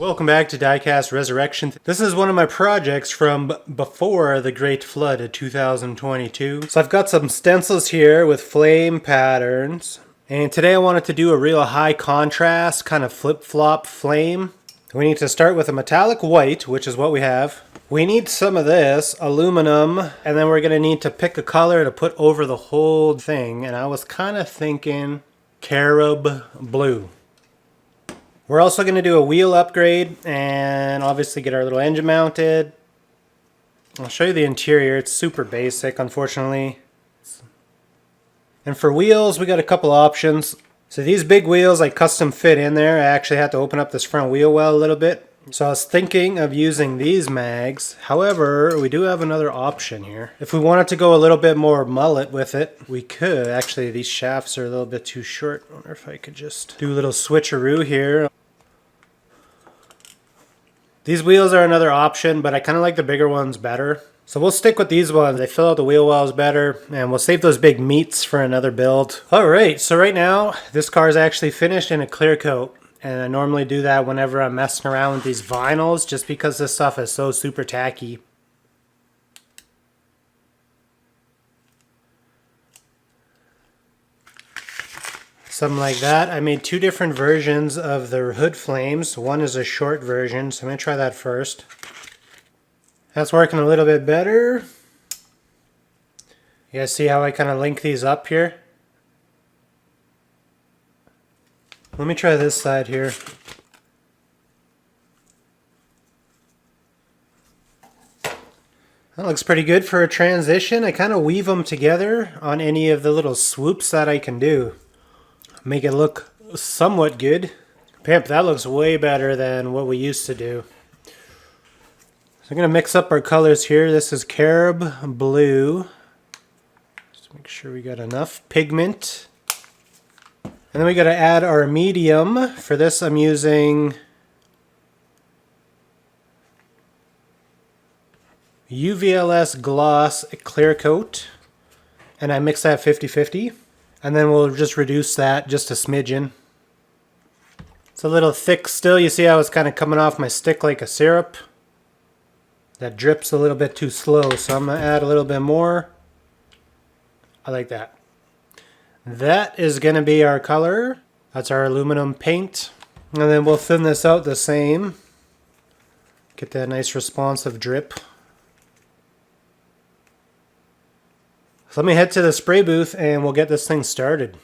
Welcome back to Diecast Resurrection. This is one of my projects from before the Great Flood of 2022. So I've got some stencils here with flame patterns. And today I wanted to do a real high contrast kind of flip-flop flame. We need to start with a metallic white, which is what we have. We need some of this aluminum, and then we're going to need to pick a color to put over the whole thing. And I was kind of thinking Carob blue. We're also going to do a wheel upgrade and obviously get our little engine mounted. I'll show you the interior. It's super basic, unfortunately. And for wheels, we got a couple options. So these big wheels I custom fit in there. I actually had to open up this front wheel well a little bit. So I was thinking of using these mags. However, we do have another option here. If we wanted to go a little bit more mullet with it, we could. Actually, these shafts are a little bit too short. I wonder if I could just do a little switcheroo here. These wheels are another option, but I kind of like the bigger ones better. So we'll stick with these ones. They fill out the wheel wells better, and we'll save those big meats for another build. Alright, so right now, this car is actually finished in a clear coat. And I normally do that whenever I'm messing around with these vinyls, just because this stuff is so super tacky. Something like that. I made two different versions of the hood flames. One is a short version, so I'm going to try that first. That's working a little bit better. You guys see how I kind of link these up here? Let me try this side here. That looks pretty good for a transition. I kind of weave them together on any of the little swoops that I can do. Make it look somewhat good. Pimp, that looks way better than what we used to do. So I'm going to mix up our colors here. This is Carob blue. Just make sure we got enough pigment. And then we got to add our medium. For this I'm using UVLS Gloss Clear Coat. And I mix that 50-50. And then we'll just reduce that just a smidgen. It's a little thick still. You see how it's kind of coming off my stick like a syrup? That drips a little bit too slow, so I'm going to add a little bit more. I like that. That is going to be our color. That's our aluminum paint. And then we'll thin this out the same. Get that nice responsive drip. So let me head to the spray booth and we'll get this thing started.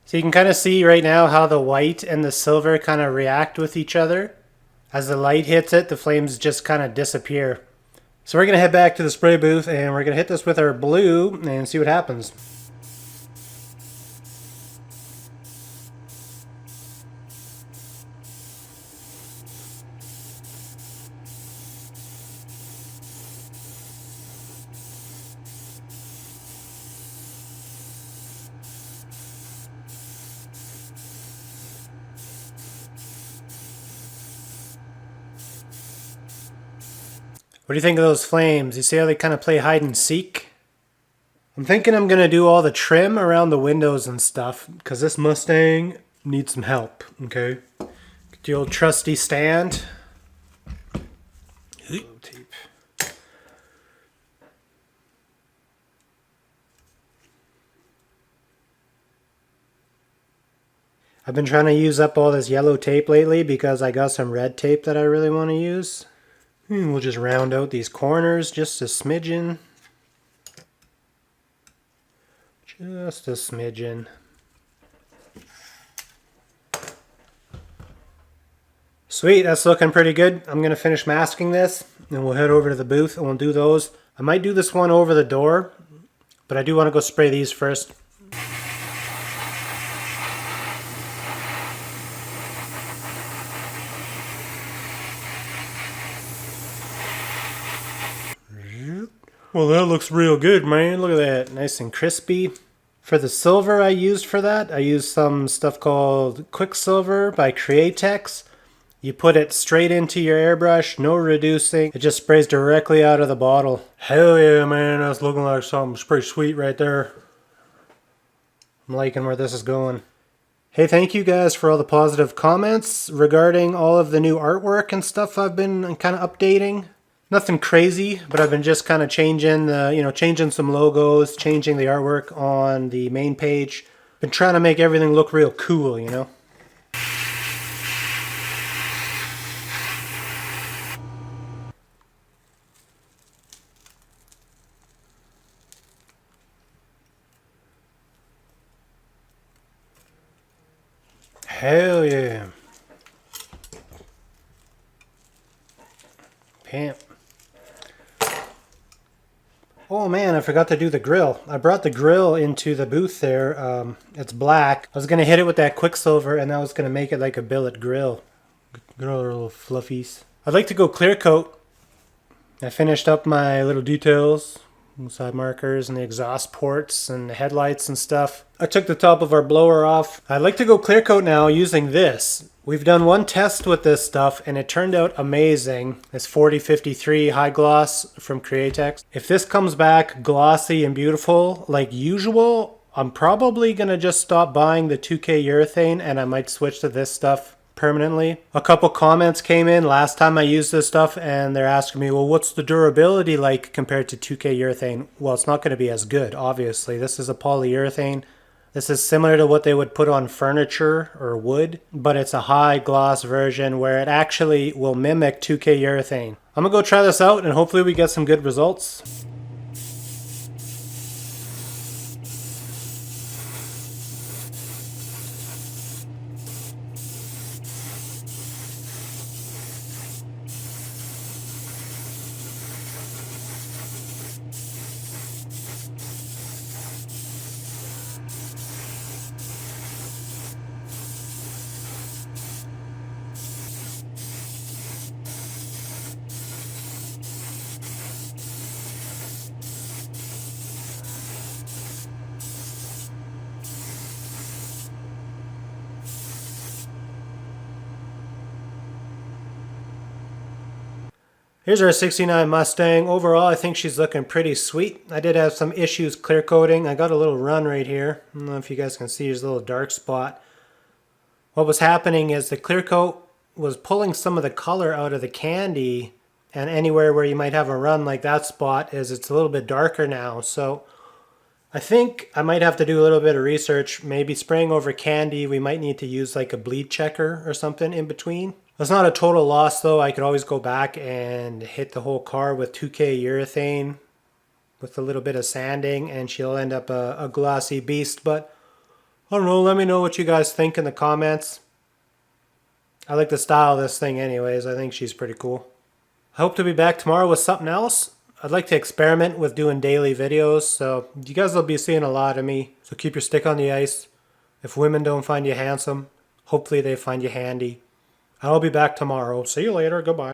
So you can kind of see right now how the white and the silver kind of react with each other. As the light hits it, the flames just kind of disappear. So we're going to head back to the spray booth and we're going to hit this with our blue and see what happens. What do you think of those flames? You see how they kind of play hide and seek? I'm thinking I'm going to do all the trim around the windows and stuff because this Mustang needs some help, okay? Get the old trusty stand. Tape. I've been trying to use up all this yellow tape lately because I got some red tape that I really want to use. And we'll just round out these corners just a smidgen. Just a smidgen. Sweet, that's looking pretty good. I'm going to finish masking this and we'll head over to the booth and we'll do those. I might do this one over the door, but I do want to go spray these first. Well, that looks real good, man. Look at that. Nice and crispy. For the silver I used for that, I used some stuff called Quicksilver by Createx. You put it straight into your airbrush, no reducing. It just sprays directly out of the bottle. Hell yeah, man, that's looking like something pretty sweet right there. I'm liking where this is going. Hey, thank you guys for all the positive comments regarding all of the new artwork and stuff I've been kind of updating. Nothing crazy, but I've been just kind of changing the, changing some logos, changing the artwork on the main page. Been trying to make everything look real cool, you know? Hell yeah. Pamp. Oh man, I forgot to do the grill. I brought the grill into the booth there. It's black. I was going to hit it with that Quicksilver and I was going to make it like a billet grill. Grill little fluffies. I'd like to go clear coat. I finished up my little details. Side markers and the exhaust ports and the headlights and stuff. I took the top of our blower off. I'd like to go clear coat now using this. We've done one test with this stuff and it turned out amazing. This 4053 high gloss from Createx. If this comes back glossy and beautiful like usual, I'm probably gonna just stop buying the 2K urethane and I might switch to this stuff permanently. A couple comments came in last time I used this stuff and they're asking me, well, what's the durability like compared to 2K urethane? Well, it's not going to be as good, obviously. This is a polyurethane. This is similar to what they would put on furniture or wood, but it's a high gloss version where it actually will mimic 2K urethane. I'm gonna go try this out and hopefully we get some good results. Here's our 69 Mustang. Overall, I think she's looking pretty sweet. I did have some issues clear coating. I got a little run right here. I don't know if you guys can see, there's a little dark spot. What was happening is the clear coat was pulling some of the color out of the candy, and anywhere where you might have a run like that spot is it's a little bit darker now. So I think I might have to do a little bit of research. Maybe spraying over candy, we might need to use like a bleed checker or something in between. It's not a total loss though. I could always go back and hit the whole car with 2K urethane with a little bit of sanding and she'll end up a glossy beast. But I don't know, let me know what you guys think in the comments. I like the style of this thing anyways. I think she's pretty cool. I hope to be back tomorrow with something else. I'd like to experiment with doing daily videos, so you guys will be seeing a lot of me. So keep your stick on the ice. If women don't find you handsome, hopefully they find you handy. I'll be back tomorrow. See you later. Goodbye.